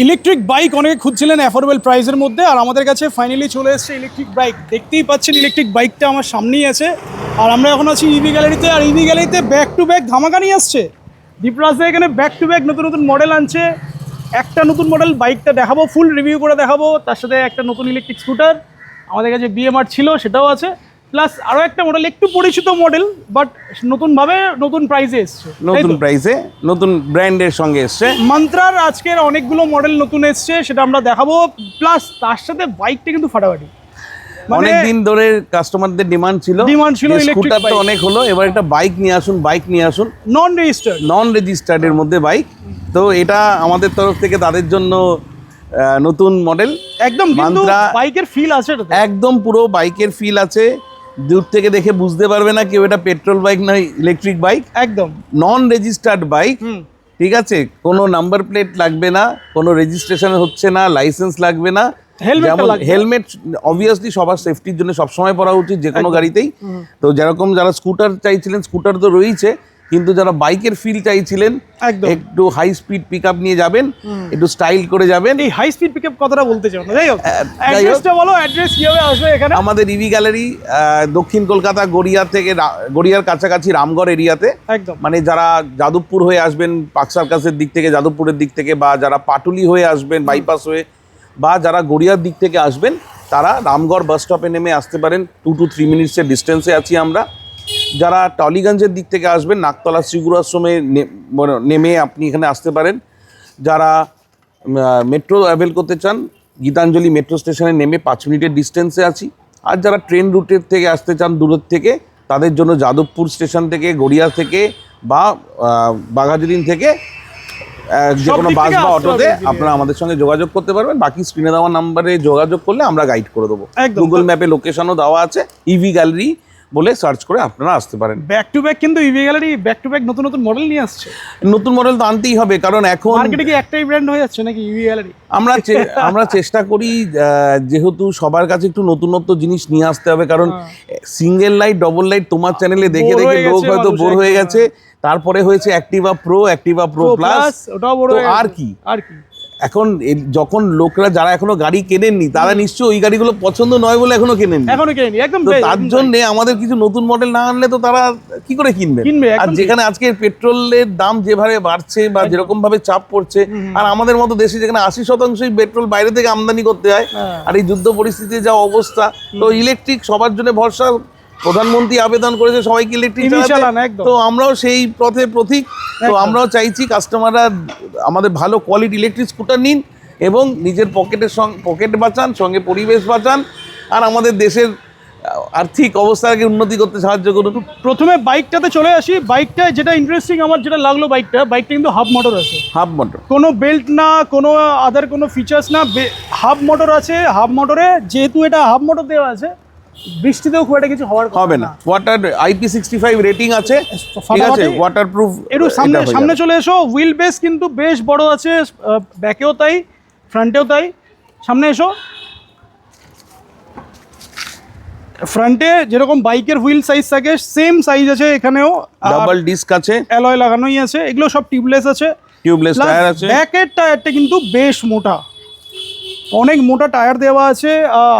Electric bike অনেকে খুঁজছিলেন affordable প্রাইসের মধ্যে, আর আমাদের কাছে ফাইনালি চলে এসেছে ইলেকট্রিক বাইক। দেখতেই পাচ্ছেন ইলেকট্রিক বাইকটা আমার সামনেই আছে, আর আমরা এখন আছি ইভি গ্যালারিতে। আর ইভি গ্যালারিতে ব্যাক টু ব্যাক ধামাকা নিয়ে আসছে দীপরাজ এখানে ব্যাক টু ব্যাক নতুন নতুন মডেল আনছে। একটা নতুন মডেল বাইকটা দেখাবো, ফুল রিভিউ করে দেখাবো, তার সাথে একটা নতুন ইলেকট্রিক স্কুটার আমাদের কাছে বিএমআর ছিল সেটাও আছে, প্লাস আরও একটা মডেল একটু পরিচিত মডেল বাট নতুনভাবে নতুন প্রাইসে এসছে, নতুন প্রাইসে নতুন ব্র্যান্ডের সঙ্গে এসছে। মান্ত্রার আজকের অনেকগুলো মডেল নতুন এসছে, সেটা আমরা দেখাবো, প্লাস তার সাথে বাইকটা কিন্তু ফাটাফাটি। অনেক দিন ধরে কাস্টমারদের ডিমান্ড ছিল স্কুটার তো অনেক হলো, এবার একটা বাইক নিয়ে আসুন নন রেজিস্টার্ডের মধ্যে বাইক। তো এটা আমাদের তরফ থেকে তাদের জন্য নতুন মডেল, একদম মান্ত্রা বাইকের ফিল আছে, একদম পুরো বাইকের ফিল আছে। দূর থেকে দেখে বুঝতে পারবে না কেউ এটা পেট্রোল বাইক না ইলেকট্রিক বাইক, একদম নন রেজিস্টার্ড বাইক। ঠিক আছে, কোনো নাম্বার প্লেট লাগবে না, কোনো রেজিস্ট্রেশন হচ্ছে না, লাইসেন্স লাগবে না। হেলমেট অবভিয়াসলি সবার সেফটির জন্য সবসময় পরা উচিত যে কোনো গাড়িতেই। তো যেরকম যারা স্কুটার চাইছিলেন স্কুটার তো রয়েছে, কিন্তু যারা বাইকের ফিল চাইছিলেন একটু হাই স্পিড পিকআপ নিয়ে যাবেন, একটু স্টাইল করে যাবেন। এই হাই স্পিড পিকআপ কথাটা বলতে চাও না, যাই হোক অ্যাড্রেসটা বলো, অ্যাড্রেস কিভাবে আসবে এখানে? আমাদের ইভি গ্যালারি দক্ষিণ কলকাতা গড়িয়ার কাছাকাছি রামগড় এরিয়াতে, একদম মানে যারা যাদবপুর হয়ে আসবেন পার্ক সার্কাসের দিক থেকে, যাদবপুরের দিক থেকে, বা যারা পাটুলি হয়ে আসবেন বাইপাস হয়ে, বা যারা গড়িয়ার দিক থেকে আসবেন তারা রামগড় বাস স্টপে নেমে আসতে পারেন। 2 to 3 মিনিটসের ডিস্টেন্সে আছি আমরা। যারা টলিগঞ্জের দিক থেকে আসবেন নাকতলা শ্রীগুরু আশ্রমে নেমে আপনি এখানে আসতে পারেন। যারা মেট্রো অ্যাভেল করতে চান গীতাঞ্জলি মেট্রো স্টেশনে নেমে 5 মিনিটের ডিস্টেন্সে আছি। আর যারা ট্রেন রুটের থেকে আসতে চান দূরের থেকে, তাদের জন্য যাদবপুর স্টেশন থেকে, গড়িয়া থেকে বা বাঘাযতীন থেকে যে কোনো বাস বা অটোতে আপনারা আমাদের সঙ্গে যোগাযোগ করতে পারবেন। বাকি স্ক্রিনে দেওয়া নাম্বারে যোগাযোগ করলে আমরা গাইড করে দেবো। গুগল ম্যাপে লোকেশনও দেওয়া আছে, ইভি গ্যালারি বলে সার্চ করে আপনারা আসতে পারেন। ব্যাক টু ব্যাক কিন্তু EV gallery back to back নতুন নতুন মডেল নিয়ে আসছে। নতুন মডেল তো আনতেই হবে, কারণ এখন মার্কেটে কি একটাই ব্র্যান্ড হয়ে যাচ্ছে নাকি ইভি গ্যালারি? আমরা চেষ্টা করি যেহেতু সবার কাছে একটু নতুনত্ব জিনিস নিয়ে আসতে হবে, কারণ সিঙ্গেল লাইট ডবল লাইট তোমার চ্যানেলে দেখে দেখে লোক হয়তো বোর হয়ে গেছে। তারপরে হয়েছে অ্যাক্টিভা প্রো প্লাস, তো আর কি এখন যখন লোকরা যারা এখনো গাড়ি কেনেননি তারা নিশ্চয়ই ওই গাড়িগুলো পছন্দ নয় বলে এখনো কেনেননি, একদম। তো তার জন্য আমাদের কিছু নতুন মডেল না আনলে তো তারা কি করে কিনবে? আর যেখানে আজকে পেট্রোলের দাম যেভাবে বাড়ছে বা যেরকম ভাবে চাপ পড়ছে, আর আমাদের মতো দেশে যেখানে 80% পেট্রোল বাইরে থেকে আমদানি করতে হয়, আর এই যুদ্ধ পরিস্থিতিতে যা অবস্থা, তো ইলেকট্রিক সবার জন্য ভরসা। প্রধানমন্ত্রী আবেদন করেছে সবাইকে ইলেকট্রিক চালাতে, তো আমরাও সেই পথে পথিক। তো আমরাও চাইছি কাস্টমাররা আমাদের ভালো কোয়ালিটি ইলেকট্রিক স্কুটার নিন এবং নিজের পকেট বাঁচান, সঙ্গে পরিবেশ বাঁচান, আর আমাদের দেশের আর্থিক অবস্থাকে উন্নতি করতে সাহায্য করুন। প্রথমে বাইকটাতে চলে আসি। বাইকটা যেটা ইন্টারেস্টিং আমার যেটা লাগলো, বাইকটা কিন্তু হাফ মোটর আছে। হাফ মোটর, কোনো বেল্ট না, কোনো আদার কোনো ফিচার্স না, হাফ মোটর আছে। হাফ মোটরে যেহেতু এটা হাফ মোটর দেওয়া আছে, বৃষ্টিতেও খুব একটা কিছু হবে না। ওয়াটার IP65 রেটিং আছে, ঠিক আছে, ওয়াটারপ্রুফ। একটু সামনে চলে এসো। হুইল বেস কিন্তু বেশ বড় আছে, ব্যাকেও তাই ফ্রন্টেও তাই। সামনে এসো। ফ্রন্টে যেরকম বাইকের হুইল সাইজ থাকে সেম সাইজ আছে এখানেও, ডাবল ডিস্ক আছে, অ্যালয় লাগানোই আছে। এগুলো সব টিউবলেস আছে, টিউবলেস টায়ার আছে। ব্যাকের টায়ারটা কিন্তু বেশ মোটা, অনেক মোটা টায়ার দেওয়া আছে।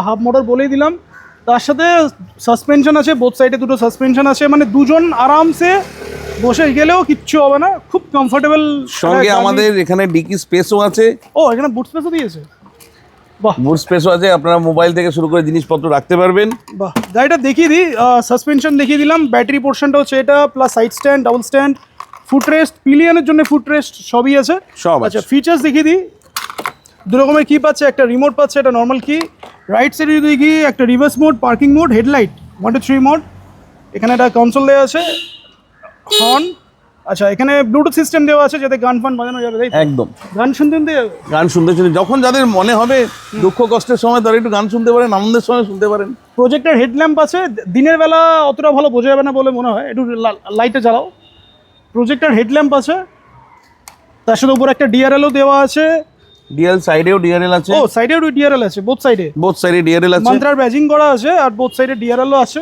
হাফ মোটর বলেই দিলাম। তার সাথে সাসপেনশন আছে, বোথ সাইডে দুটো সাসপেনশন আছে, মানে দুজন আরামসে বসে গেলেও কিচ্ছু হবে না, খুব কমফোর্টেবল। সঙ্গে আমাদের এখানে ডিকি স্পেসও আছে। ও, এখানে বুট স্পেসও দিয়েছে। বাহ, বুট স্পেসও আছে, আপনারা মোবাইল থেকে শুরু করে জিনিসপত্র রাখতে পারবেন। বাহ, গাড়িটা দেখিয়ে দিই। সাসপেনশন দেখিয়ে দিলাম, ব্যাটারি পোর্শনটা হচ্ছে এটা, plus side stand, double stand, footrest, পিলিয়নের জন্য ফুটরেস্ট সবই আছে, সব। আচ্ছা, ফিচার্স দেখিয়ে দিই। দু রকমের কি পাচ্ছে, একটা রিমোট পাচ্ছে, এটা নর্মাল কি। রাইট সাইডে যদি কি একটা reverse mode, parking mode, headlight 1 to 3 mode. এখানে একটা কনসোল দেওয়া আছে, হর্ন। আচ্ছা, এখানে ব্লুটুথ সিস্টেম দেওয়া আছে যাতে গান ফান বাজানো যাবে, তাই একদম। গান শুনতে যখন যাদের মনে হবে দুঃখ কষ্টের সময় তারা একটু গান শুনতে পারেন, আনন্দের সময় শুনতে পারেন। প্রজেক্টর হেডল্যাম্প আছে, দিনের বেলা অতটা ভালো বোঝা যাবে না বলে মনে হয়, একটু লাইটে জ্বালাও। প্রজেক্টর হেডল্যাম্প আছে, তার সাথে উপর একটা ডিআরএলও দেওয়া আছে। সাইডেও ডিআরএল আছে। ও, সাইডেও ডিআরএল আছে, বোথ সাইডে ডিআরএল আছে। মান্ত্রার ব্যাজিং করা আছে, আর বোথ সাইডে ডিআরএলও আছে।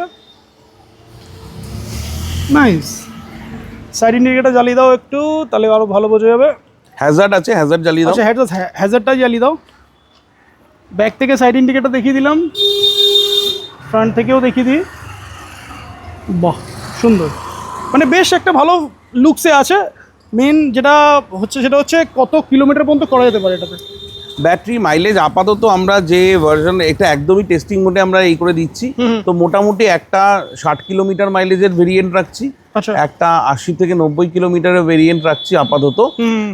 নাইস। সাইড ইন্ডিকেটর জ্বালিয়ে দাও একটু, তাহলে আরো ভালো বোঝা যাবে। হ্যাজার্ড আছে, হ্যাজার্ড জ্বালিয়ে দাও। আচ্ছা হ্যাজারটা জ্বালিয়ে দাও। ব্যাক থেকে সাইড ইন্ডিকেটর দেখিয়ে দিলাম, ফ্রন্ট থেকেও দেখিয়ে দিই। বাহ সুন্দর, মানে বেশ একটা ভালো লুকসে আছে। মেন যেটা হচ্ছে সেটা হচ্ছে কত কিলোমিটার পর্যন্ত করা যেতে পারে এটাতে? ব্যাটারি মাইলেজ আপাতত আমরা যে ভার্সন, এটা একদমই টেস্টিং মোডে আমরা এই করে দিচ্ছি। তো মোটামুটি একটা 60 কিলোমিটার মাইলেজের ভেরিয়েন্ট রাখছি, আচ্ছা একটা 80 থেকে 90 কিলোমিটারের ভেরিয়েন্ট রাখছি আপাতত।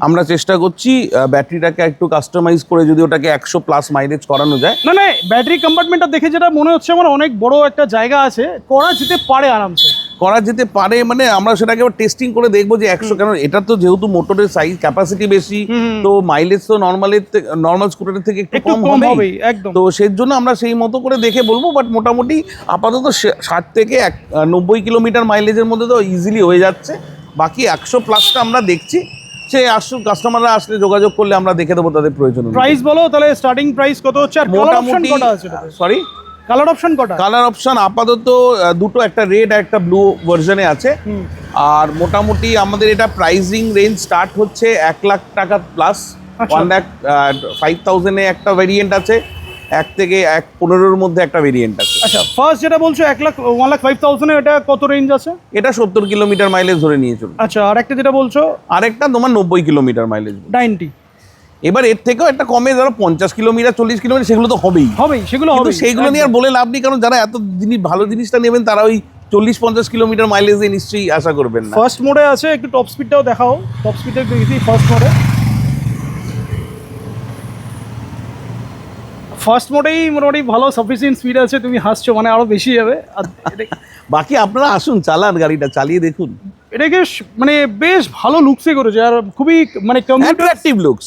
আমরা চেষ্টা করছি ব্যাটারিটাকে একটু কাস্টমাইজ করে যদি ওটাকে 100+ মাইলেজ করানো যায়। না না, ব্যাটারি কম্পার্টমেন্টটা দেখে যেটা মনে হচ্ছে আমার, অনেক বড় একটা জায়গা আছে, করা যেতে পারে আরামসে। করা যেতে পারে, মানে আমরা সেটাকে টেস্টিং করে দেখবো যে 100, কারণ এটা তো যেহেতু মোটরের সাইজ ক্যাপাসিটি বেশি, তো মাইলেজ তো নর্মাল স্কুটারের থেকে একটু কম হবে একদম। তো সেই জন্য আমরা সেই মতো করে দেখে বলবো। বাট মোটামুটি আপাতত 60 থেকে 90 কিলোমিটার মাইলেজের মধ্যে তো ইজিলি হয়ে যাচ্ছে। বাকি 100+টা আমরা দেখছি, সে কাস্টমাররা আসলে যোগাযোগ করলে আমরা দেখে দেবো তাদের প্রয়োজন। প্রাইস বলো তাহলে, স্টার্টিং প্রাইস কত হচ্ছে? আর কালার অপশন মোটামুটি কটা আছে? সরি, কালার অপশন কটা? কালার অপশন আপাতত দুটো, একটা রেড আর একটা ব্লু ভার্সনে আছে। আর মোটামুটি আমাদের এটা প্রাইসিং রেঞ্জ স্টার্ট হচ্ছে 1 লাখ টাকা প্লাস। 1,05,000-এ একটা ভেরিয়েন্ট আছে, 1 থেকে 1,15,000-এর মধ্যে একটা ভেরিয়েন্ট আছে। আচ্ছা ফার্স্ট যেটা বলছো 1,05,000, এটা কত রেঞ্জ আছে? এটা 70 কিলোমিটার মাইলেজ ধরে নিয়ে চলুন। আচ্ছা আর একটা যেটা বলছো? আরেকটা তোমার 90 কিলোমিটার মাইলেজ, 90। এবার এর থেকেও একটা কমে, ধরো 50 কিলোমিটার 40 কিলোমিটার, সেগুলো তো হবেই, সেগুলো কিন্তু হবে। সেইগুলো নিয়ে আর বলে লাভ নেই, কারণ যারা এত ভালো জিনিসটা নেবেন তারা ওই 40-50 কিলোমিটার মাইলেজে নিশ্চয়ই আশা করবেন না। ফার্স্ট মোডে আছে, একটু টপ স্পিডটাও দেখাও। টপ স্পিডটা একটু দেখি ফার্স্ট মোডেই মোটামুটি ভালো সাফিসিয়েন্ট স্পিড আছে। তুমি হাসছো মানে আরো বেশি যাবে। আর বাকি আপনারা আসুন, চালান গাড়িটা, চালিয়ে দেখুন। এটাকে মানে বেশ ভালো লুকসে করেছে, আর খুবই মানে অ্যাট্রাকটিভ লুকস,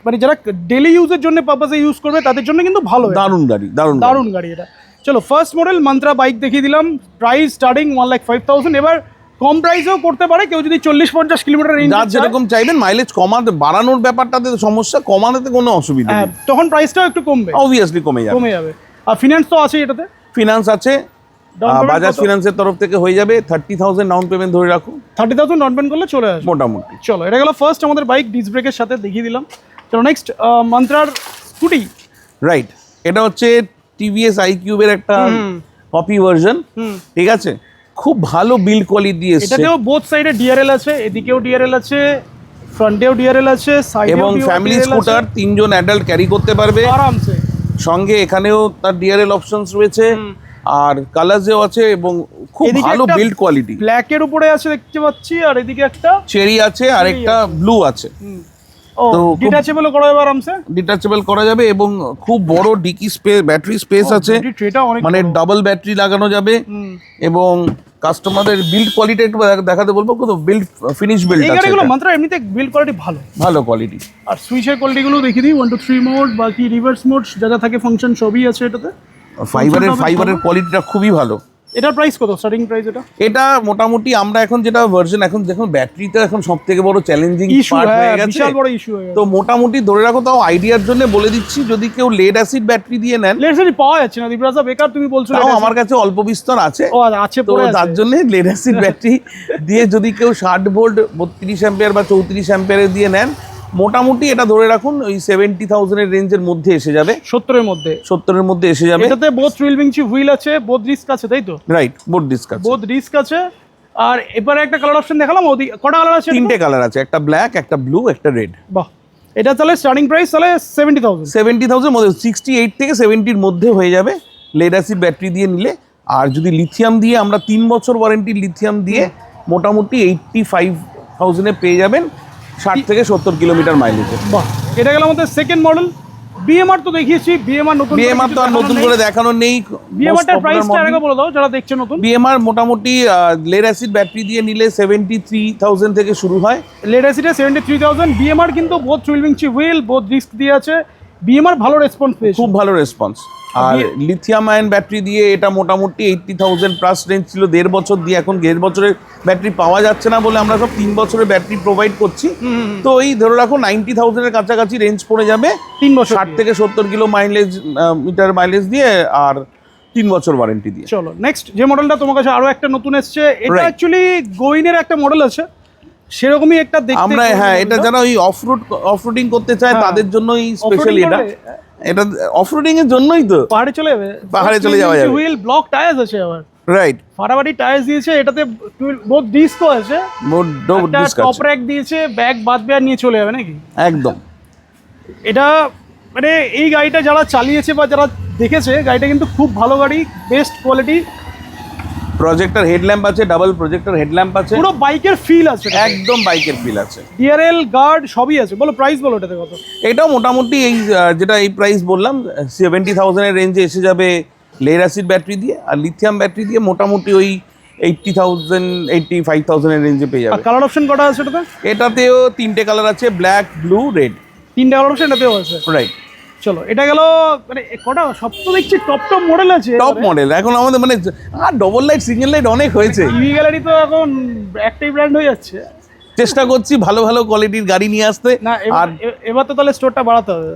মানে যারা ডেলি ইউজের জন্য পারপাসে ইউজ করবে তাদের জন্য কিন্তু ভালো। দারুণ গাড়ি, দারুণ গাড়ি এটা। চলো ফার্স্ট মডেল মান্ত্রা বাইক দেখিয়ে দিলাম। Price starting 1,05,000। এবার কম প্রাইসেও করতে পারে কেউ যদি 40-50 কিলোমিটার রেঞ্জ, যার যেরকম চাইবেন। মাইলেজ কমাতে, বাড়ানোর ব্যাপারটাতে সমস্যা, কমানোতে কোনো অসুবিধা নেই। তখন প্রাইসটাও একটু কমবে, অবভিয়াসলি কমে যাবে। আর ফিনান্স তো আছে এটাতে? ফিনান্স আছে, বাজাজ ফিনান্সের তরফ থেকে হয়ে যাবে। 30,000 ডাউন পেমেন্ট ধরে রাখুন, 30,000 ডাউন পেমেন্ট করলে চলে আসবে মোটামুটি। চলো এটা গেল ফার্স্ট আমাদের বাইক, ডিস্ক ব্রেকের সাথে দেখিয়ে দিলাম। চলো নেক্সট মান্ত্রার স্কুটি। রাইট, এটা হচ্ছে টিভিএস আইকিউবের একটা কপি ভার্সন, ঠিক আছে। খুব ভালো বিল্ড কোয়ালিটি এসেছে। এটাতেও বোথ সাইডে ডিআরএল আছে, এদিকেও ডিআরএল আছে, ফ্রন্টেও ডিআরএল আছে, সাইডেও, এবং ফ্যামিলি স্কুটার 3 জন অ্যাডাল্ট ক্যারি করতে পারবে আরামসে। সঙ্গে এখানেও তার ডিআরএল অপশনস রয়েছে, আর কালার্সেও আছে, এবং খুব ভালো বিল্ড কোয়ালিটি। ব্ল্যাকের উপরে আছে দেখতে পাচ্ছি, আর এদিকে একটা চেরি আছে, আর একটা ব্লু আছে। তো ডিটাচেবল করা যাবে আরামসে, ডিটাচেবল করা যাবে, এবং খুব বড় ডিকি স্পেস, ব্যাটারি স্পেস আছে, মানে ডাবল ব্যাটারি লাগানো যাবে। এবং কাস্টমারদের বিল্ড কোয়ালিটি একটু দেখাতে বলবো, কত বিল্ড ফিনিশ বিল্ড আছে এগুলো মাত্র এমনিতে বিল্ড কোয়ালিটি ভালো কোয়ালিটি। আর সুইচের কোয়ালিটিগুলো দেখিয়ে দিই, 1 2 3 মোড, বাকি রিভার্স মোড যা যা থাকে ফাংশন সবই আছে এটাতে। ফাইবারের কোয়ালিটিটা খুবই ভালো। এটার প্রাইস কত, স্টার্টিং প্রাইস? এটা মোটামুটি আমরা এখন যেটা ভার্সন, এখন দেখুন ব্যাটারিটা এখন সবথেকে বড় চ্যালেঞ্জিং পার্ট হয়ে গেছে, বিশাল বড় ইস্যু হয়ে গেছে। তো মোটামুটি ধরে রাখো, তাও আইডিয়ার জন্য বলে দিচ্ছি, যদি কেউ লেড অ্যাসিড ব্যাটারি দিয়ে নেন, লেড অ্যাসিড পাওয়া যাচ্ছে না দিবরাজা, বেকার তুমি বলছো। তাও আমার কাছে অল্প বিস্তর আছে, আছে, তো তার জন্য লেড অ্যাসিড ব্যাটারি দিয়ে যদি কেউ 60 ভোল্ট 32 অ্যাম্পিয়ার বা 34 অ্যাম্পিয়ারে দিয়ে নেন, মোটামুটি এটা ধরে রাখুন ওই 70,000 এর রেঞ্জের মধ্যে এসে যাবে, 70-এর মধ্যে এসে যাবে। এটাতে বোথ 12 ইঞ্চি হুইল আছে, বোথ ডিস্ক আছে, তাই তো? রাইট, বোথ ডিস্ক আছে, আছে। আর এবারে একটা কালার অপশন দেখালাম, কটা কালার আছে? 3টে কালার আছে, একটা ব্ল্যাক, একটা ব্লু, একটা রেড। বাহ, এটা তাহলে স্টার্টিং প্রাইস তাহলে 70,000 মধ্যে, 68 থেকে 70-র মধ্যে হয়ে যাবে লেড অ্যাসিড ব্যাটারি দিয়ে নিলে। আর যদি লিথিয়াম দিয়ে, আমরা 3 বছর ওয়ারেন্টি লিথিয়াম দিয়ে মোটামুটি 85,000-এ পেয়ে যাবেন 60 থেকে 70 কিলোমিটার মাইলেজে। বাহ, এটা গেল আমাদের সেকেন্ড মডেল। বিএমআর তো দেখিয়েছি, বিএমআর তো আর নতুন করে দেখানো নেই। বিএমআরটার প্রাইসটা আগে বলে দাও যারা দেখছে নতুন। বিএমআর মোটামুটি লেড অ্যাসিড ব্যাটারি দিয়ে নিলে 73,000 থেকে শুরু হয়। লেড অ্যাসিডে 73,000। বিএমআর কিন্তু বোথ 12 ইঞ্চি হুইল, বোথ ডিস্ক দিয়ে আছে। বিএমআর ভালো রেসপন্স পেয়েছে, খুব ভালো রেসপন্স। আর লিথিয়াম আয়ন ব্যাটারি দিয়ে এটা মোটামুটি 80,000 প্লাস রেঞ্জ ছিল 1.5 বছর দিয়ে, এখন 1.5 বছরের ব্যাটারি পাওয়া যাচ্ছে না বলে আমরা সব 3 বছরের ব্যাটারি প্রোভাইড করছি। তো এই ধরে রাখো 90,000-এর কাছাকাছি রেঞ্জ পড়ে যাবে 3 বছর, 60 থেকে 70 কিলো মিটার মাইলেজ দিয়ে, আর 3 বছর ওয়ারেন্টি দিয়ে। চলো নেক্সট যে মডেলটা তোমার কাছে আরো একটা নতুন এসছে, এটা অ্যাকচুয়ালি গোইনের একটা মডেল আছে, সেরকমই একটা দেখতে আমরা হ্যাঁ এটা যারা ওই অফরোডিং করতে চায় হ্যাঁ। তাদের জন্যই স্পেশালি Off-roading এটা অফরোডিং এর জন্যই তো পাহাড়ে চলে যাবে, পাহাড়ে চলে যাওয়া যাবে। হুইল ব্লক টায়ার্স আছে আবার, রাইট ফাটাফাটি টায়ার্স দিয়েছে, এটাতে বোথ ডিস্কও আছে, একটা টপ র্যাক দিয়েছে, ব্যাগ বাঁধবে আর নিয়ে চলে যাবে নাকি একদম। এটা মানে এই গাড়িটা যারা চালিয়েছে বা যারা দেখেছে গাড়িটা কিন্তু খুব ভালো গাড়ি, বেস্ট কোয়ালিটি, প্রজেক্টর হেডল্যাম্প আছে, ডাবল প্রজেক্টর হেডল্যাম্প আছে, পুরো বাইকের ফিল আছে, একদম বাইকের ফিল আছে, ডিআরএল গার্ড সবই আছে। বলো প্রাইস বলো এটাতে কত? এটাও মোটামুটি এই যেটা এই প্রাইস বললাম 70,000 এর রেঞ্জে এসে যাবে লেড অ্যাসিড ব্যাটারি দিয়ে, আর লিথিয়াম ব্যাটারি দিয়ে মোটামুটি ওই 80,000 85,000 এর রেঞ্জে পেয়ে আর যাবে। কালার অপশন কটা আছে এটাতে? এটাতেও 3টে কালার আছে, ব্ল্যাক, ব্লু, রেড। 3টে কালার অপশন এটাতেও আছে, রাইট। চলো এটা গেল মানে কটা, সব তো দেখছি টপ মডেল আছে, টপ মডেল এখন আমাদের মানে আর ডবল লাইট সিঙ্গেল লাইট অনেক হয়েছে, ইভি গ্যালারি তো এখন একটাই ব্র্যান্ড হয়ে যাচ্ছে। চেষ্টা করছি ভালো ভালো কোয়ালিটির গাড়ি নিয়ে আসতে। না আর এবার তো তাহলে স্টোরটা বাড়াতে হবে।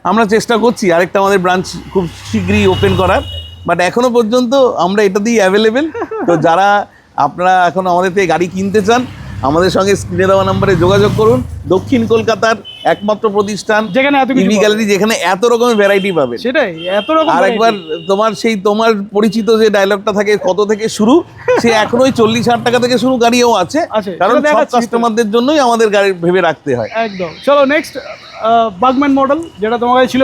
আমরা চেষ্টা করছি আরেকটা আমাদের ব্রাঞ্চ খুব শীঘ্রই ওপেন করার, বাট এখনো পর্যন্ত আমরা এটা দিয়ে অ্যাভেলেবেল। তো যারা আপনারা এখন আমাদের থেকে গাড়ি কিনতে চান আমাদের সঙ্গে স্ক্রিনে দেওয়া নম্বরে যোগাযোগ করুন। দক্ষিণ কলকাতার একমাত্র প্রতিষ্ঠান যেখানে এত কিছু ইভি গ্যালারি, যেখানে এত রকমের ভ্যারাইটি পাবে। সেটাই, এত রকম আর একবার তোমার পরিচিত যে ডায়লগটা থাকে কত থেকে শুরু, সে এখনো ওই 40,000 টাকা থেকে শুরু গাড়িও আছে, কারণ সেটা সব দেখাচ্ছি। কাস্টমারদের জন্যই আমাদের গাড়ি ভেবে রাখতে হয়। একদম। চলো নেক্সট বাগম্যান মডেল, যেটা তোমার কাছে ছিল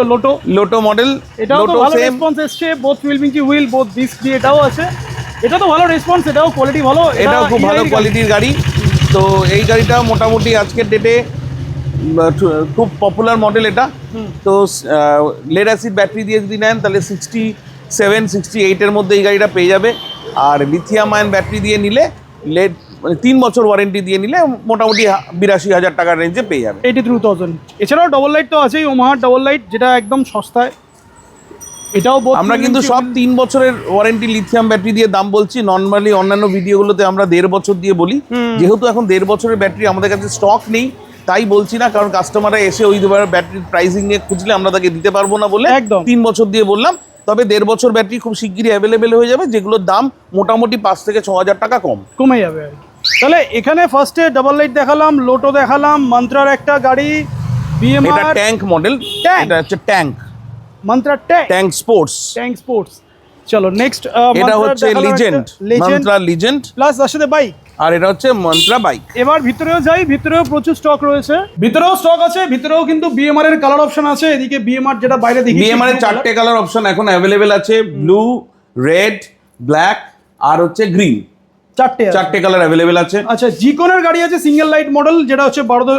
লোটো মডেল, এটাও তো ভালো রেসপন্স এসছে, বোথ হুইল বোথ ডিস্ক দিয়ে এটাও আছে, এটা তো ভালো রেসপন্স, এটাও কোয়ালিটি ভালো, এটাও খুব ভালো কোয়ালিটির গাড়ি। তো এই গাড়িটা মোটামুটি আজকের ডেটে খুব পপুলার মডেল এটা। তো লেড অ্যাসিড ব্যাটারি দিয়ে যদি নেন তাহলে 67-68 এর মধ্যে এই গাড়িটা পেয়ে যাবে। আর লিথিয়াম আয়ন ব্যাটারি দিয়ে নিলে লেড মানে 3 বছর ওয়ারেন্টি দিয়ে নিলে মোটামুটি 82,000 টাকার রেঞ্জে পেয়ে যাবে। 83,000। এছাড়াও ডবল লাইট তো আছেই, ওমাহার ডবল লাইট, যেটা একদম সস্তায়, এটাও আমরা কিন্তু সব 3 বছরের ওয়ারেন্টি লিথিয়াম ব্যাটারি দিয়ে দাম বলছি। নর্মালি অন্যান্য ভিডিওগুলোতে আমরা 1.5 বছর দিয়ে বলি, যেহেতু এখন 1.5 বছরের ব্যাটারি আমাদের কাছে স্টক নেই তাই বলছি না, কারণ কাস্টমাররা এসে ওই ব্যাটারির প্রাইসিং নিয়ে খুঁজলে আমরা তাকে দিতে পারবো না বলে একদম 3 বছর দিয়ে বললাম। তবে 1.5 বছর ব্যাটারি খুব শিগগিরই অ্যাভেলেবেল হয়ে যাবে, যেগুলোর দাম মোটামুটি 5 থেকে 6,000 টাকা কমে যাবে আর কি। তাহলে এখানে ফার্স্টে ডাবল লাইট দেখালাম, লোটো দেখালাম, মন্ত্রার একটা গাড়ি, এটা বিএমআর ট্যাঙ্ক মডেল, এটা হচ্ছে ট্যাঙ্ক, মন্ত্রা ট্যাঙ্ক স্পোর্টস। চলো নেক্সট এটা হচ্ছে লিজেন্ড, মন্ত্রা লিজেন্ড, প্লাস তার সাথে বাইক, আর এটা হচ্ছে মন্ত্রা বাইক। এবার ভিতরেও যাই, ভিতরেও প্রচুর স্টক রয়েছে, ভিতরেও স্টক আছে, ভিতরেও কিন্তু বিএমআর এর কালার অপশন আছে। এদিকে বিএমআর যেটা বাইরে দেখি, বিএমআর এর 4টে কালার অপশন এখন অ্যাভেলেবেল আছে, ব্লু, রেড, ব্ল্যাক আর হচ্ছে গ্রিন, 4টে কালার অ্যাভেলেবেল আছে। আচ্ছা, জিকনের গাড়ি আছে সিঙ্গেল লাইট মডেল, যেটা হচ্ছে 12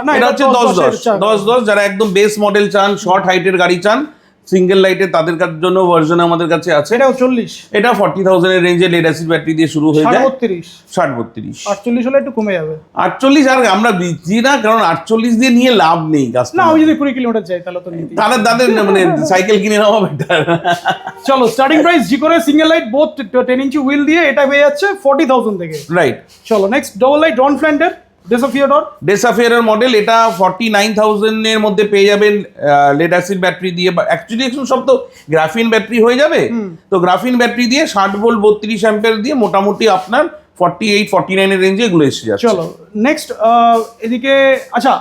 না এটা হচ্ছে 10-10 যারা একদম বেস মডেল চান, শর্ট হাইটের গাড়ি চান সিঙ্গেল লাইটে, তাদের জন্য ভার্সন আমাদের কাছে আছে। এটাও 40, এটা 40,000 এর রেঞ্জে লেড অ্যাসিড ব্যাটারি দিয়ে শুরু হয়ে যায়, 60-32 48 হলে একটু কমে যাবে। 48 আর আমরা দিচ্ছি না, কারণ 48 দিয়ে নিয়ে লাভ নেই না, কাস্টমার। আমি যদি 20 কিলোমিটার যাই তাহলে তো নিতে, তাদের মানে সাইকেল কিনে নেওয়া বেটার। চলো স্টার্টিং প্রাইস জিকনের single light both 10 inch wheel দিয়ে এটা হয়ে যাচ্ছে 40,000 থেকে। রাইট। চলো নেক্সট ডাবল লাইট ডন ফ্ল্যান্ডার ডেসাফিয়ারের মডেল, এটা 49,000 এর মধ্যে পেয়ে যাবেন লেড অ্যাসিড ব্যাটারি দিয়ে। অ্যাকচুয়ালি এখন সব তো গ্রাফিন ব্যাটারি হয়ে যাবে, তো গ্রাফিন ব্যাটারি দিয়ে 60 ভোল্ট 32 অ্যাম্পিয়ার দিয়ে মোটামুটি আপনার 48-49 এর রেঞ্জে এগুলো এসে যাচ্ছে। চলো নেক্সট এদিকে, আচ্ছা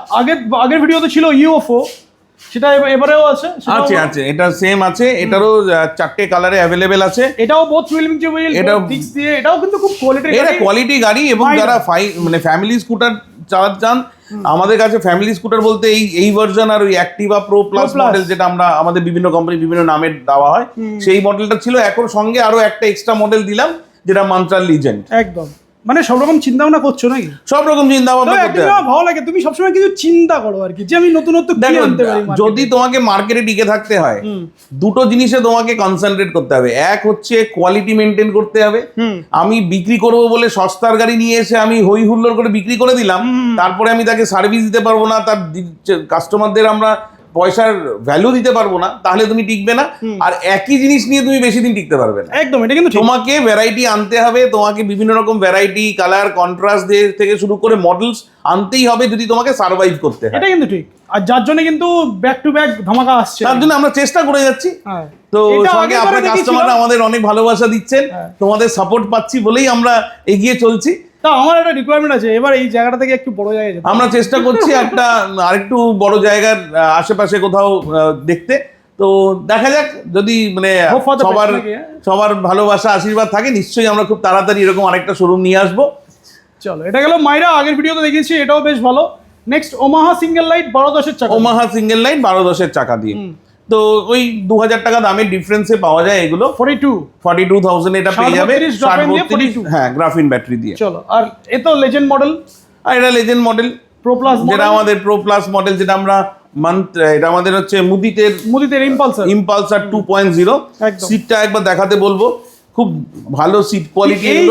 আগের ভিডিওতে ছিল ইউএফও, সেটা এবারেও আছে, আছে এটা সেম আছে, এটারও 4টে কালারে অ্যাভেলেবেল আছে। এটাও বোথ হুইল এটাও ডিস্ক দিয়ে, এটাও কিন্তু খুব কোয়ালিটি গাড়ি। এবং যারা মানে ফ্যামিলি স্কুটার চালাতে চান, আমাদের কাছে ফ্যামিলি স্কুটার বলতে এই ভার্সন আর ওই অ্যাক্টিভা প্রো প্লাস মডেল, যেটা আমরা আমাদের বিভিন্ন কোম্পানি বিভিন্ন নামে দেওয়া হয়, সেই মডেলটা ছিল। এখন সঙ্গে আরো একটা এক্সট্রা মডেল দিলাম, যেটা মন্ত্রা লিজেন্ড। একদম, মানে সব রকম চিন্তা ভাবনা করছো নাকি? সব রকম চিন্তা ভাবনা করতে হবে। ভালো লাগে, তুমি সবসময় কিছু চিন্তা করো আর কি, যে আমি নতুনত্ব কি আনতে পারি। যদি তোমাকে মার্কেটে টিকে থাকতে হয়, দুটো জিনিসে তোমাকে কনসেন্ট্রেট করতে হবে। এক হচ্ছে কোয়ালিটি মেনটেন করতে হবে। আমি বিক্রি করব বলে সস্তার গাড়ি নিয়ে এসে আমি হই হুল্লোড় করে বিক্রি করে দিলাম, তারপরে আমি তাকে সার্ভিস দিতে পারবো না, তার কাস্টমারদের আমরা পয়সার ভ্যালু দিতে পারবো না, তাহলে তুমি টিকবে না। আর একই জিনিস নিয়ে তুমি বেশি দিন টিকতে পারবে না। একদম, এটা কিন্তু তোমাকে ভ্যারাইটি আনতে হবে, তোমাকে বিভিন্ন রকম ভ্যারাইটি, কালার, কন্ট্রাস্ট থেকে শুরু করে মডেলস আনতেই হবে যদি তোমাকে সার্ভাইভ করতে হয়। এটা কিন্তু ঠিক। আর যার জন্য কিন্তু ব্যাক টু ব্যাক ধামাকা আসছে, তার জন্য আমরা চেষ্টা করে যাচ্ছি। তো সঙ্গে আপনার কাস্টমাররা আমাদের অনেক ভালোবাসা দিচ্ছেন, তোমাদের সাপোর্ট পাচ্ছি বলেই আমরা এগিয়ে চলছি। তা আমার একটা রিকোয়ারমেন্ট আছে, এবার এই জায়গাটা থেকে একটু বড় জায়গায় যেতে। আমরা চেষ্টা করছি একটা আরেকটু বড় জায়গার আশেপাশে কোথাও দেখতে। তো দেখা যাক, যদি মানে Hope for the best সবার নাকি, হ্যাঁ? সবার ভালোবাসা আশীর্বাদ থাকে, নিশ্চয়ই আমরা খুব তাড়াতাড়ি এরকম আরেকটা শোরুম নিয়ে আসবো। চলো, এটা গেল মাইরা, আগের ভিডিওতে দেখিয়েছি, এটাও বেশ ভালো। নেক্সট ওমাহা সিঙ্গেল লাইট 12-10 চাকা। ওমাহা সিঙ্গেল লাইন 12-10 চাকা দিয়ে, তো ওই 2000 টাকা দামের ডিফারেন্সে পাওয়া যায় এগুলো। 42,000 এটা পেয়ে যাবে। 60-32 দিয়ে 42 হ্যাঁ, গ্রাফিন ব্যাটারি দিয়ে। চলো, আর এ তো লেজেন্ড মডেল, আর এটা লেজেন্ড মডেল, প্রো প্লাস যেটা আমাদের প্রো প্লাস মডেল, যেটা আমরা এটা আমাদের হচ্ছে মুদিতের ইম্পালসার 2.0। একদম। সিটটা একবার দেখাতে বলবো, খুব ভালো সিট কোয়ালিটি। এই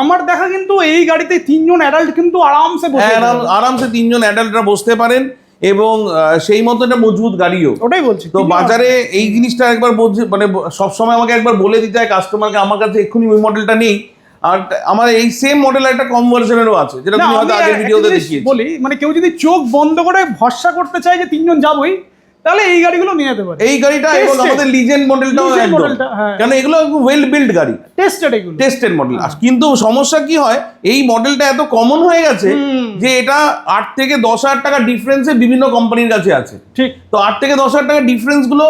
আমার দেখা কিন্তু এই গাড়িতে 3 জন অ্যাডাল্ট কিন্তু আরামসে বসে আরামসে 3 জন অ্যাডাল্টরা বসতে পারেন, এবং সেই মতো একটা মজবুত গাড়িও। ওটাই বলছি, তো বাজারে এই জিনিসটা একবার মানে সবসময় আমাকে একবার বলে দিতে হয় কাস্টমারকে, আমার কাছে এক্ষুনি ওই মডেলটা নেই, আর আমার এই সেম মডেল একটা কম ভার্সনেরও আছে, যেটা তুমি হয়তো আগের ভিডিওতে দেখিয়েছি। বলি, মানে কেউ যদি চোখ বন্ধ করে ভরসা করতে চায় যে 3 জন যাবই, তাহলে এই গাড়িগুলো নিয়ে যেতে পারে। এই গাড়িটা এবং আমাদের লিজেন্ড মডেলটাও একদম, কারণ এগুলো ওয়েল বিল্ড গাড়ি, টেস্টেড মডেল। কিন্তু সমস্যা কি হয়, এই মডেলটা এত কমন হয়ে গেছে যে এটা 8 থেকে 10,000 টাকা ডিফারেন্সে বিভিন্ন কোম্পানির কাছে আছে। ঠিক। তো 8 থেকে 10,000 টাকা ডিফারেন্স গুলো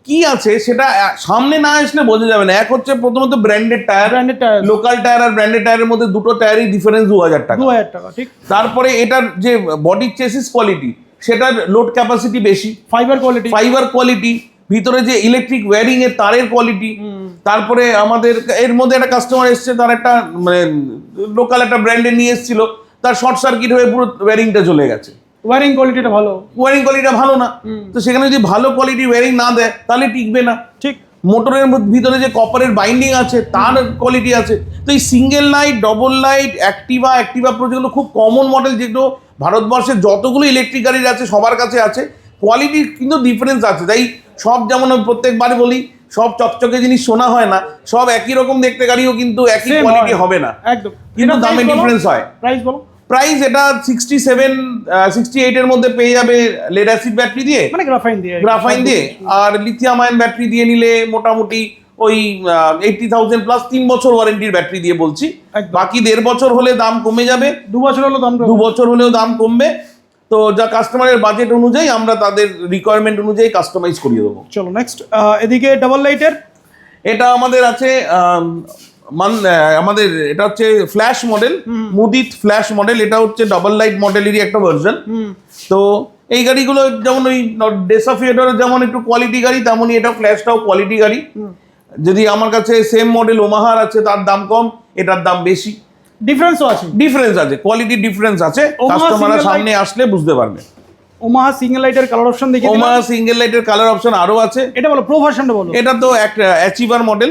কি আছে সেটা সামনে না আসলে বোঝা যাবে না। এক হচ্ছে প্রথমত ব্র্যান্ডেড টায়ার, লোকাল টায়ার আর ব্র্যান্ডেড টায়ারের মধ্যে দুটো টায়ারই ডিফারেন্স 2,000 টাকা। ঠিক। তারপরে এটার যে বডি চেসিস কোয়ালিটি, সেটার লোড ক্যাপাসিটি বেশি, ফাইবার কোয়ালিটি, ভিতরে যে ইলেকট্রিক ওয়্যারিং এর তারের কোয়ালিটি। তারপরে আমাদের এর মধ্যে একটা কাস্টমার এসছে, তার একটা মানে লোকাল একটা ব্র্যান্ডে নিয়ে এসেছিল, তার শর্ট সার্কিট হয়ে পুরো ওয়্যারিংটা চলে গেছে। ওয়্যারিং কোয়ালিটিটা ভালো না, তো সেখানে যদি ভালো কোয়ালিটির ওয়্যারিং না দেয় তাহলে টিকবে না। ঠিক। মোটরের ভিতরে যে কপারের বাইন্ডিং আছে তার কোয়ালিটি আছে। তো এই single light, double light, Activa pro, যেগুলো খুব কমন মডেল, যেগুলো ভারতবর্ষের যতগুলো ইলেকট্রিক গাড়ি আছে সবার কাছে আছে, কোয়ালিটির কিন্তু ডিফারেন্স আছে। তাই সব, যেমন প্রত্যেকবার বলি, সব চকচকে জিনিস শোনা হয় না, সব একই রকম দেখতে গাড়িও কিন্তু একই কোয়ালিটি হবে না, একদম, কিন্তু দামে ডিফারেন্স হয়। প্রাইস এটা 68 এর মধ্যে পেয়ে যাবে লেড অ্যাসিড ব্যাটারি দিয়ে, মানে গ্রাফাইন দিয়ে, আর লিথিয়াম আয়ন ব্যাটারি দিয়ে নিলে মোটামুটি ওই 80,000 প্লাস 3 বছর ওয়ারেন্টির ব্যাটারি দিয়ে বলছি। বাকি 1.5 বছর হলে দাম কমে যাবে, 2 বছর হলেও দাম কমবে। তো যা কাস্টমারের বাজেট অনুযায়ী আমরা তাদের রিকোয়ারমেন্ট অনুযায়ী কাস্টমাইজ করিয়ে দেবো। চলো নেক্সট, এদিকে ডাবল লাইটের এটা আমাদের আছে, আমাদের এটা হচ্ছে ফ্ল্যাশ মডেল, মুদিত ফ্ল্যাশ মডেল। এটা হচ্ছে ডাবল লাইট মডেলেরই একটা ভার্সন। তো এই গাড়িগুলো যেমন ওই ডেসাফিয়েটার যেমন একটু কোয়ালিটি গাড়ি, তেমনই এটা ফ্ল্যাশটাও কোয়ালিটি গাড়ি। যদি আমার কাছে সেম মডেল ওমাহার আছে, তার দাম কম, এটার দাম বেশি। ডিফারেন্স আছে, কোয়ালিটি ডিফারেন্স আছে, কাস্টমাররা সামনে আসলে বুঝতে পারবে। ওমাহা সিঙ্গেল লাইটের কালার অপশন দেখি, ওমাহা সিঙ্গেল লাইটের কালার অপশন আরো আছে। এটা বলো প্রো ভার্সনটা বলো। এটা তো একটা অ্যাচিভার মডেল,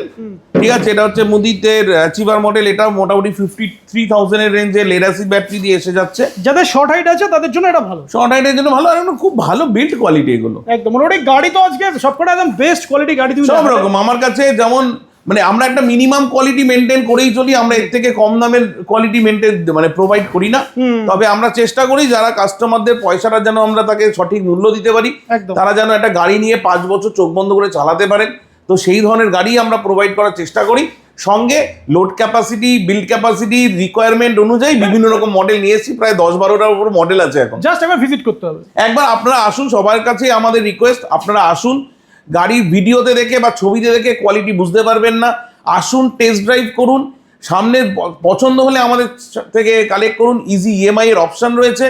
ঠিক আছে। এটা হচ্ছে মুদিতের অ্যাচিভার মডেল। এটা মোটামুটি 53,000 এর রেঞ্জে লেড অ্যাসিড ব্যাটারি দিয়ে এসে যাচ্ছে। যাদের শর্ট হাইট আছে তাদের জন্য এটা ভালো, শর্ট হাইটের জন্য ভালো, আর খুব ভালো বিল্ড কোয়ালিটি এগুলো একদম। মোটামুটি গাড়ি তো আজকে সবকটা একদম বেস্ট কোয়ালিটি গাড়ি, সব রকম আমার কাছে। যেমন মানে আমরা একটা মিনিমাম কোয়ালিটি মেনটেন করেই চলি, আমরা এর থেকে কম দামের কোয়ালিটি মেনটেন মানে প্রোভাইড করি না। তবে আমরা চেষ্টা করি যারা কাস্টমারদের পয়সাটা যেন আমরা তাকে সঠিক মূল্য দিতে পারি, তারা যেন একটা গাড়ি নিয়ে 5 বছর চোখ বন্ধ করে চালাতে পারেন। তো সেই ধরনের গাড়ি আমরা প্রোভাইড করার চেষ্টা করি। সঙ্গে load capacity, build capacity, requirement অনুযায়ী বিভিন্ন রকম মডেল নিয়ে এসেছি, প্রায় 10-12টার উপর মডেল আছে এখন। জাস্ট একবার ভিজিট করতে হবে, একবার আপনারা আসুন। সবার কাছে আমাদের রিকোয়েস্ট, আপনারা আসুন, গাড়ির ভিডিওতে দেখে বা ছবিতে দেখে কোয়ালিটি বুঝতে পারবেন না, আসুন টেস্ট ড্রাইভ করুন, সামনে পছন্দ হলে আমাদের থেকে কালেক্ট করুন। ইজি ইএমআই এর অপশন রয়েছে,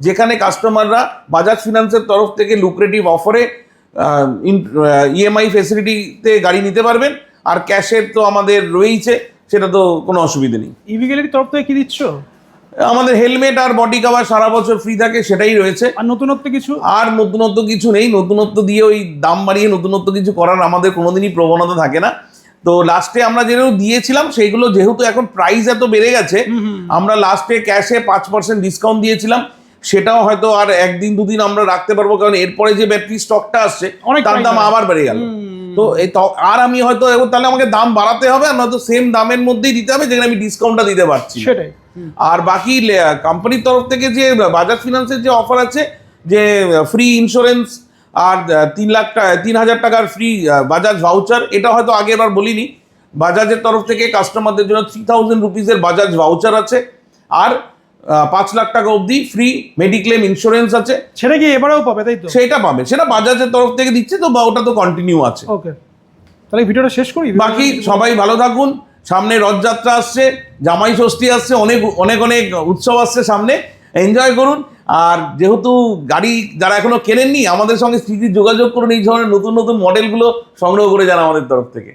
যেখানে কাস্টমাররা বাজাজ ফিনান্সের তরফ থেকে লুক্রেটিভ অফারে ইএমআই ফেসিলিটিতে গাড়ি নিতে পারবেন। আর ক্যাশের তো আমাদের রয়েইছে, সেটা তো কোনো অসুবিধা নেই। ইভি গ্যালারির তরফ থেকে কি দিচ্ছ? আমাদের হেলমেট আর বডি কভার সারা বছর ফ্রি থাকে, সেটাই রয়েছে। আর নতুনত্ব কিছু? আর নতুনত্ব কিছু নেই। নতুনত্ব দিয়ে ওই দাম বাড়িয়ে নতুনত্ব কিছু করার আমাদের কোনোদিনই প্রবণতা থাকে না। তো লাস্টে আমরা যেগুলো দিয়েছিলাম সেইগুলো যেহেতু এখন প্রাইস এত বেড়ে গেছে, আমরা লাস্টে ক্যাশে 5% ডিসকাউন্ট দিয়েছিলাম। সেটাও হয়তো আর 1-2 দিন আমরা রাখতে পারবো, কারণ এরপরে যে ব্যাটারি স্টকটা আসছে তার দাম আবার বেড়ে গেল। তো আর আমি হয়তো তাহলে আমাকে দাম বাড়াতে হবে, আর নয়তো সেম দামের মধ্যেই দিতে হবে, যেখানে আমি ডিসকাউন্টটা দিতে পারছি। সেটাই। আর বাকি কোম্পানির তরফ থেকে যে বাজাজ ফিনান্সের যে অফার আছে, যে ফ্রি ইন্স্যুরেন্স আর 3,000 টাকার ফ্রি বাজাজ ভাউচার, এটা হয়তো আগের বার বলিনি। বাজাজের তরফ থেকে কাস্টমারদের জন্য 3,000 রুপিসের বাজাজ ভাউচার আছে। আর 5 লাখ টাকা অবধি ফ্রি মেডিক্লেম ইন্স্যুরেন্স আছে, সেটা কি এবারেও পাবে তাই তো? সেটা পাবে, সেটা বাজাজের তরফ থেকে দিচ্ছে তো, বা ওটা তো কন্টিনিউ আছে। ওকে, তাহলে ভিডিওটা শেষ করি। বাকি সবাই ভালো থাকুন, সামনে রথযাত্রা আসছে, জামাই ষষ্ঠী আসছে, অনেক অনেক অনেক উৎসব আসছে সামনে, এনজয় করুন। আর যেহেতু গাড়ি যারা এখনো কেনেননি, আমাদের সঙ্গে যোগাযোগ করুন, এই ধরনের নতুন নতুন মডেলগুলো সংগ্রহ করে যান আমাদের তরফ থেকে।